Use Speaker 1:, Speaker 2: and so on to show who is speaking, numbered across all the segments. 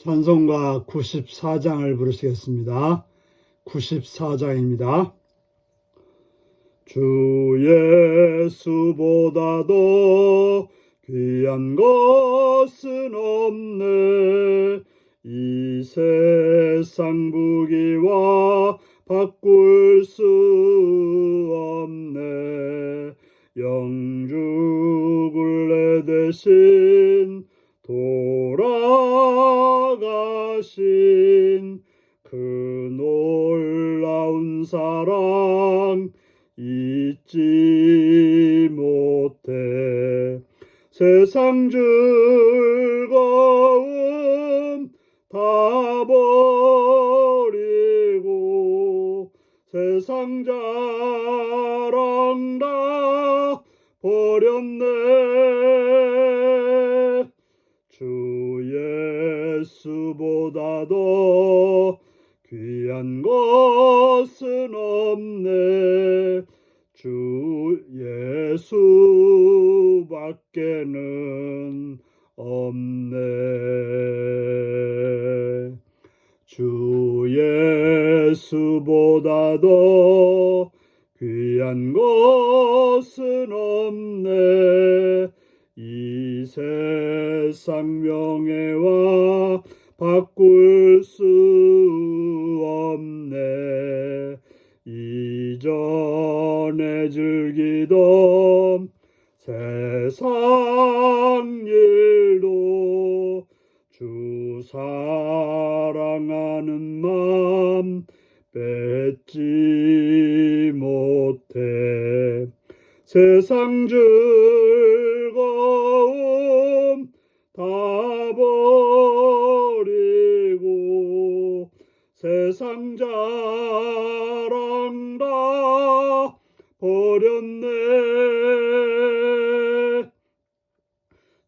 Speaker 1: 찬송가 94장을 부르시겠습니다. 94장입니다. 주 예수보다도 귀한 것은 없네. 이 세상 부귀와 바꿀 수 없네. 영주 굴레 대신 돌아가신 그 놀라운 사랑 잊지 못해. 세상 즐거움 다 버리고 세상 자랑 다 버렸네. 주 예수보다도 귀한 것은 없네. 주 예수밖에는 없네. 주 예수보다도 귀한 것은 없네. 이 세상 명예와 바꿀 수 없네. 이전에 즐기던 세상 일도 주 사랑하는 맘 뺏지 못해. 세상 즐거움 다 버리고 세상 자랑 다 버렸네.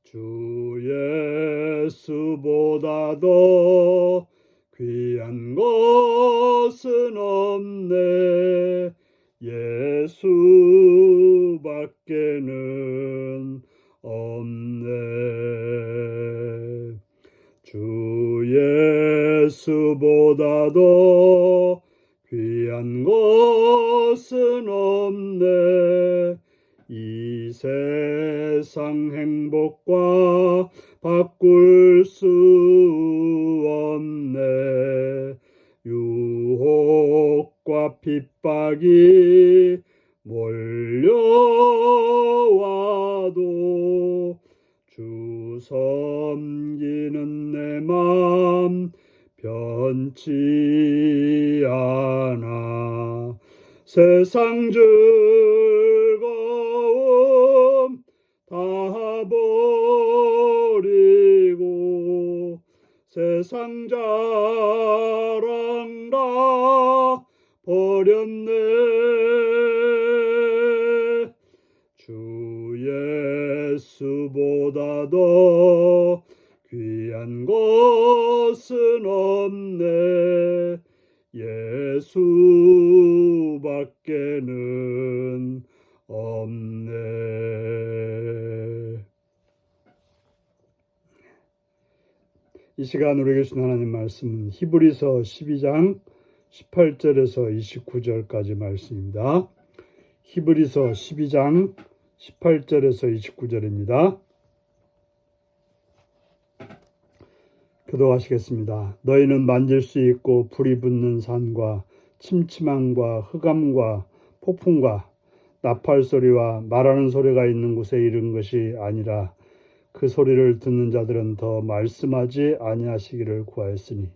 Speaker 1: 주 예수보다도 귀한 것은 없네. 예수밖에는 없네. 주 예수보다도 귀한 것은 없네. 이 세상 행복과 바꿀 수 없네. 유혹과 핍박이 몰려와도 주 섬기는 내 맘 변치 않아. 세상 즐거움 다 버리고 세상 자랑 다 버렸네. 주 예수보다도 귀한 것은 없네. 예수밖에는 없네. 이 시간 우리에게 주신 하나님 말씀은 히브리서 12장 18절에서 29절까지 말씀입니다. 히브리서 12장 18절에서 29절입니다. 기도하시겠습니다. 너희는 만질 수 있고 불이 붙는 산과 침침함과 흑암과 폭풍과 나팔 소리와 말하는 소리가 있는 곳에 이른 것이 아니라 그 소리를 듣는 자들은 더 말씀하지 아니하시기를 구하였으니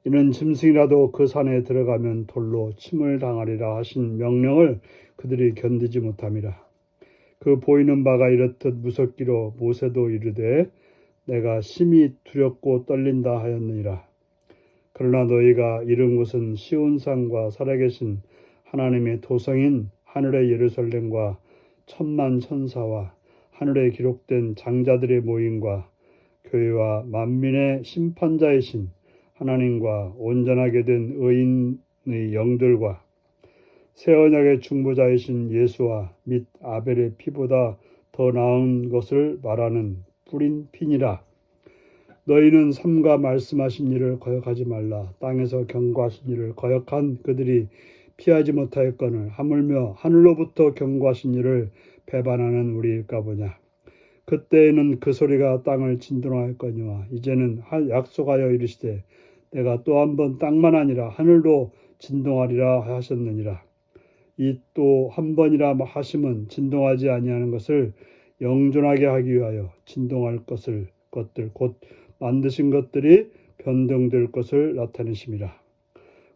Speaker 1: 이는 짐승이라도 그 산에 들어가면 돌로 침을 당하리라 하신 명령을 그들이 견디지 못함이라. 그 보이는 바가 이렇듯 무섭기로 모세도 이르되 내가 심히 두렵고 떨린다 하였느니라. 그러나 너희가 이른 곳은 시온산과 살아계신 하나님의 도성인 하늘의 예루살렘과 천만 천사와 하늘에 기록된 장자들의 모임과 교회와 만민의 심판자이신 하나님과 온전하게 된 의인의 영들과 새 언약의 중보자이신 예수와 및 아벨의 피보다 더 나은 것을 말하는 뿌린 피니라. 너희는 삼가 말씀하신 일을 거역하지 말라. 땅에서 경고하신 일을 거역한 그들이 피하지 못하였거늘 하물며 하늘로부터 경고하신 일을 배반하는 우리일까 보냐. 그때에는 그 소리가 땅을 진동하였거니와 이제는 약속하여 이르시되 내가 또 한 번 땅만 아니라 하늘도 진동하리라 하셨느니라. 이 또 한 번이라 하심은 진동하지 아니하는 것을 영존하게 하기 위하여 진동할 것들 곧 만드신 것들이 변동될 것을 나타내심이라.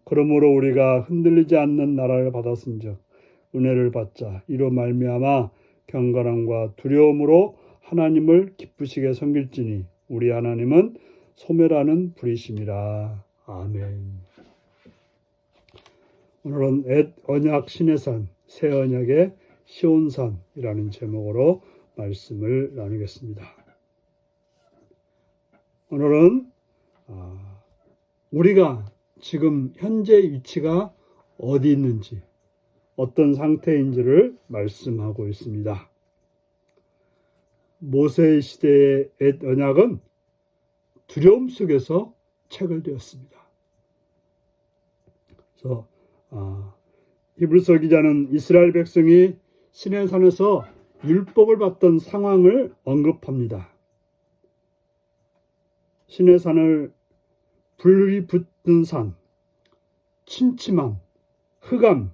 Speaker 1: 그러므로 우리가 흔들리지 않는 나라를 받았은즉 은혜를 받자. 이로 말미암아 경건함과 두려움으로 하나님을 기쁘시게 섬길지니 우리 하나님은 소멸하는 불이심이라. 아멘. 오늘은 옛 언약 시내산, 새 언약의 시온산이라는 제목으로 말씀을 나누겠습니다. 오늘은 우리가 지금 현재 위치가 어디 있는지, 어떤 상태인지를 말씀하고 있습니다. 모세 시대의 옛 언약은 두려움 속에서 체결되었습니다. 그래서 히브리서 기자는 이스라엘 백성이 시내산에서 율법을 받던 상황을 언급합니다. 시내산을 불이 붙는 산, 침침함, 흑암,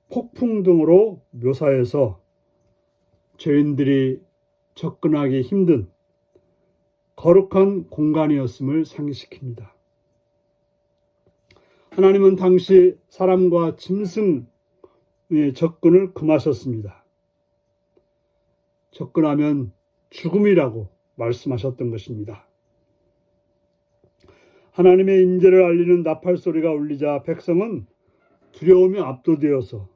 Speaker 1: 폭풍 등으로 묘사해서 죄인들이 접근하기 힘든 거룩한 공간이었음을 상기시킵니다. 하나님은 당시 사람과 짐승의 접근을 금하셨습니다. 접근하면 죽음이라고 말씀하셨던 것입니다. 하나님의 임재를 알리는 나팔 소리가 울리자 백성은 두려움에 압도되어서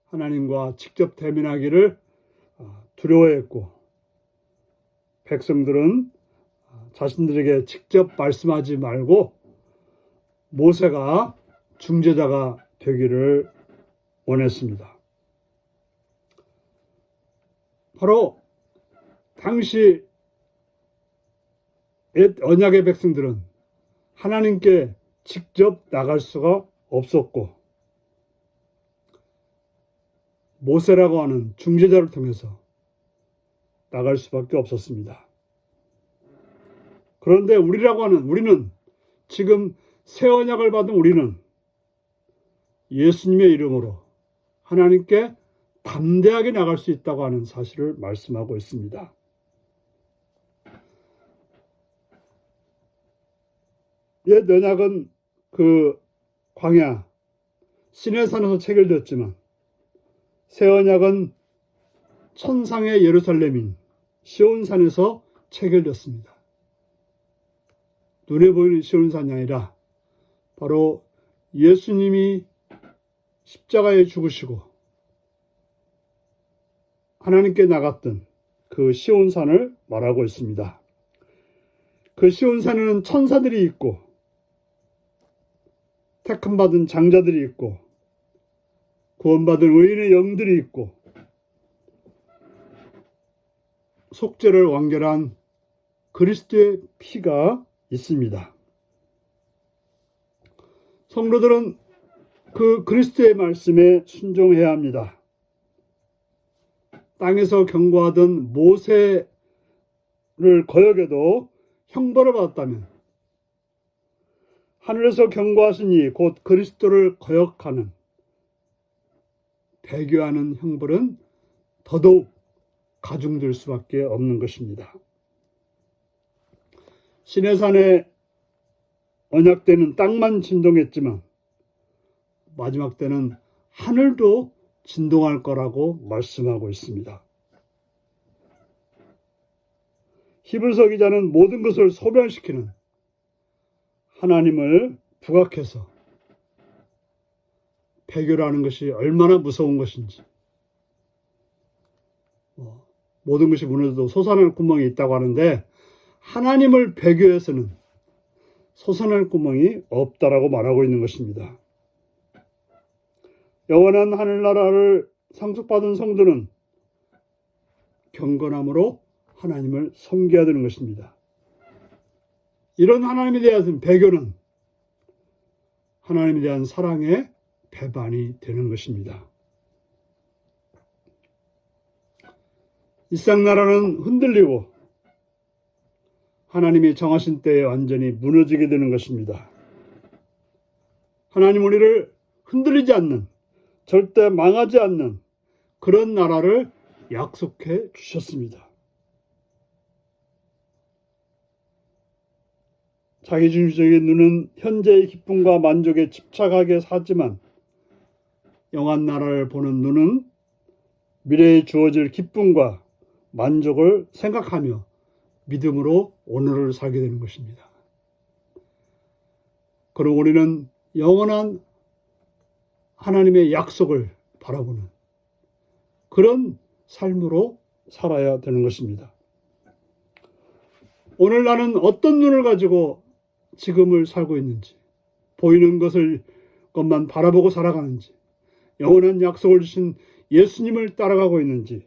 Speaker 1: 하나님과 직접 대면하기를 두려워했고, 백성들은 자신들에게 직접 말씀하지 말고 모세가 중재자가 되기를 원했습니다. 바로 당시 옛 언약의 백성들은 하나님께 직접 나갈 수가 없었고 모세라고 하는 중재자를 통해서 나갈 수밖에 없었습니다. 그런데 우리는 지금 새 언약을 받은 우리는 예수님의 이름으로 하나님께 담대하게 나갈 수 있다고 하는 사실을 말씀하고 있습니다. 옛 언약은 그 광야 시내산에서 체결되었지만 새 언약은 천상의 예루살렘인 시온산에서 체결되었습니다. 눈에 보이는 시온산이 아니라 바로 예수님이 십자가에 죽으시고 하나님께 나갔던 그 시온산을 말하고 있습니다. 그 시온산에는 천사들이 있고 택함받은 장자들이 있고 구원받은 의인의 영들이 있고 속죄를 완결한 그리스도의 피가 있습니다. 성도들은 그 그리스도의 말씀에 순종해야 합니다. 땅에서 경고하던 모세를 거역해도 형벌을 받았다면 하늘에서 경고하신 이 곧 그리스도를 거역하는 배교하는 형벌은 더더욱 가중될 수밖에 없는 것입니다. 시내산에 언약 때는 땅만 진동했지만 마지막 때는 하늘도 진동할 거라고 말씀하고 있습니다. 히브리서 기자는 모든 것을 소멸시키는 하나님을 부각해서 배교라는 것이 얼마나 무서운 것인지, 모든 것이 무너져도 솟아날 구멍이 있다고 하는데 하나님을 배교해서는 솟아날 구멍이 없다라고 말하고 있는 것입니다. 영원한 하늘나라를 상속받은 성도는 경건함으로 하나님을 섬겨야 되는 것입니다. 이런 하나님에 대한 배교는 하나님에 대한 사랑의 배반이 되는 것입니다. 이 세상 나라는 흔들리고 하나님이 정하신 때에 완전히 무너지게 되는 것입니다. 하나님 우리를 흔들리지 않는, 절대 망하지 않는 그런 나라를 약속해 주셨습니다. 자기중심적인 눈은 현재의 기쁨과 만족에 집착하게 사지만 영원 나라를 보는 눈은 미래에 주어질 기쁨과 만족을 생각하며 믿음으로 오늘을 살게 되는 것입니다. 그럼 우리는 영원한 하나님의 약속을 바라보는 그런 삶으로 살아야 되는 것입니다. 오늘 나는 어떤 눈을 가지고 지금을 살고 있는지, 보이는 것만 바라보고 살아가는지, 영원한 약속을 주신 예수님을 따라가고 있는지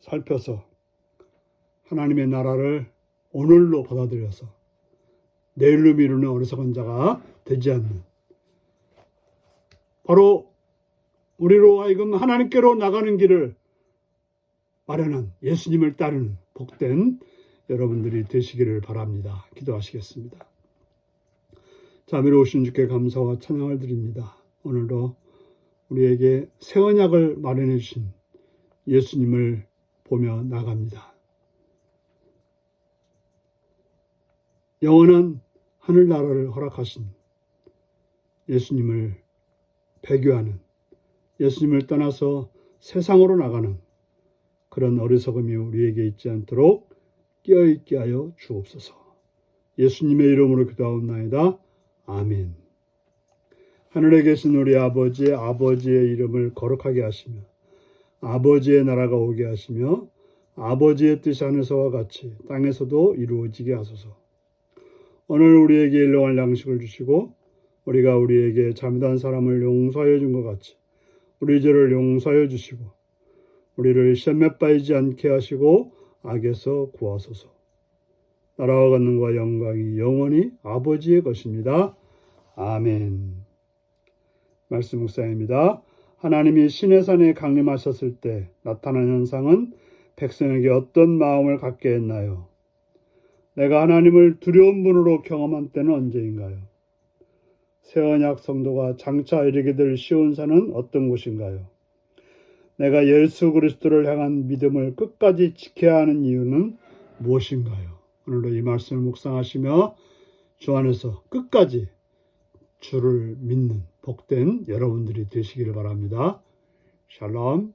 Speaker 1: 살펴서 하나님의 나라를 오늘로 받아들여서 내일로 미루는 어리석은 자가 되지 않는, 바로 우리로 하여금 하나님께로 나가는 길을 마련한 예수님을 따르는 복된 여러분들이 되시기를 바랍니다. 기도하시겠습니다. 자비로우신 주께 감사와 찬양을 드립니다. 오늘도 우리에게 새 언약을 마련해 주신 예수님을 보며 나갑니다. 영원한 하늘나라를 허락하신 예수님을 배교하는, 예수님을 떠나서 세상으로 나가는 그런 어리석음이 우리에게 있지 않도록 깨어있게 하여 주옵소서. 예수님의 이름으로 기도하옵나이다. 아멘. 하늘에 계신 우리 아버지의 이름을 거룩하게 하시며 아버지의 나라가 오게 하시며 아버지의 뜻이 하늘에서와 같이 땅에서도 이루어지게 하소서. 오늘 우리에게 일용할 양식을 주시고 우리가 우리에게 잘못한 사람을 용서하여 준 것 같이 우리 죄를 용서하여 주시고 우리를 시험에 빠지지 않게 하시고 악에서 구하소서. 나라와 권능과 영광이 영원히 아버지의 것입니다. 아멘. 말씀 묵상입니다. 하나님이 시내산에 강림하셨을 때 나타난 현상은 백성에게 어떤 마음을 갖게 했나요? 내가 하나님을 두려운 분으로 경험한 때는 언제인가요? 새 언약 성도가 장차 이르게 될 시온산은 어떤 곳인가요? 내가 예수 그리스도를 향한 믿음을 끝까지 지켜야 하는 이유는 무엇인가요? 오늘도 이 말씀을 묵상하시며 주 안에서 끝까지 주를 믿는 복된 여러분들이 되시기를 바랍니다. 샬롬.